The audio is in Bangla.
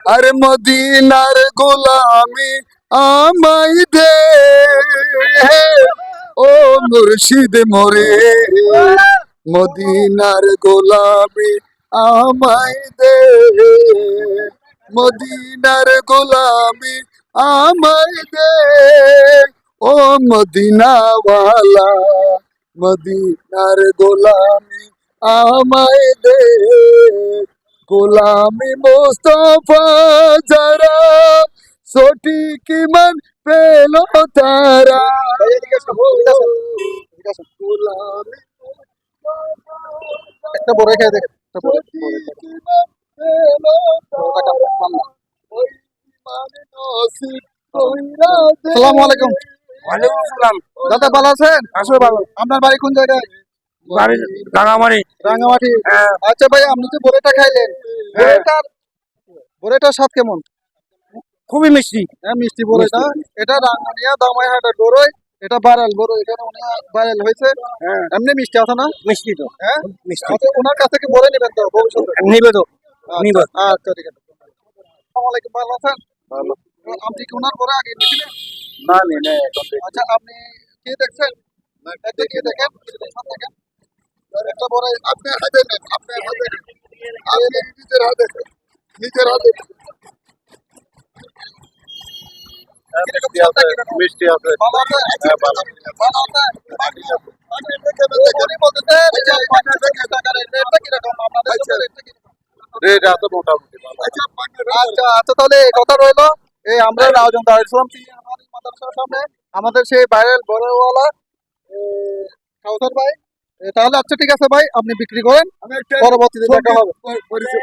আরে মদিনার গোলামি আমায় দে, ও মুর্শিদ মোরে, মদিনার গোলামি আমায় দে, মদিনার গোলামি আমায় দে, ও মদিনাওয়ালা, মদিনার গোলামি আমায় দে, গোলামি মোস্তফা যারা সঠিক মান পেল তারা, গোলামি একটা বড় খেয়ে দেখেন, একটা বড় সঠিক ইমান পেল তারা, ওই ইমান নসিব কইরা দে। আসসালামু আলাইকুম। ওয়ালাইকুম আসসালাম। দাদা ভালো আছেন? আসো ভালো। আপনার বাড়ি কোন জায়গায়? বাড়ি রাঙামারি। রাঙ্গামাটি। হ্যাঁ। আচ্ছা ভাই, আপনি যে বড়েটা খাইলেন, হ্যাঁ। বড়েটার স্বাদ কেমন? খুবই মিষ্টি। হ্যাঁ, মিষ্টি বড়েটা। এটা রাঙ্গানিয়া দামাইহাটের বড়ই, এটা ভাইরাল বড়, এখানে অনেক ভাইরাল হয়েছে। হ্যাঁ, এমনি মিষ্টি আছে না? মিষ্টি তো। হ্যাঁ, মিষ্টি। আচ্ছা, ওনার কাছ থেকে বড়ে নেবেন তো ভবিষ্যতে? নিবে তো। নিব। আচ্ছা, আচ্ছা, ঠিক আছে। আসসালামু আলাইকুম, ভালো আছেন? ভালো। আপনি কি ওনার পরে আগে নিয়েছিলেন? না নেই আচ্ছা, আপনি কে দেখছেন? দেখিয়ে দেখেন, দেখেন। একটা বড় আপনার হাতে নেন, আপনার হাতে নেন, আপনি নিজের হাতে নেন, নিজের হাতে নেন। মিষ্টি আছে। ভালো আছে? হ্যাঁ, ভালো। ভালো আছে? আপনি দেখে উনি বলতেছে যে 50 টাকা রেটটা কিরকম আপনাদের জন্য, রেটটা কিরকম? রেট আছে মোটামুটি ভালো। আচ্ছা, আচ্ছা, তাহলে এই কথা রইলো। এই আমরা রাউজান দারুল ইসলাম আমাদের মাদ্রাসার সামনে আমাদের সেই ভাইরাল বড়ওয়ালা কাউসার ভাই। তাহলে আচ্ছা, ঠিক আছে ভাই, আপনি বিক্রি করেন, আমি একটা পরবর্তীতে দেখা হবে। পরিচয়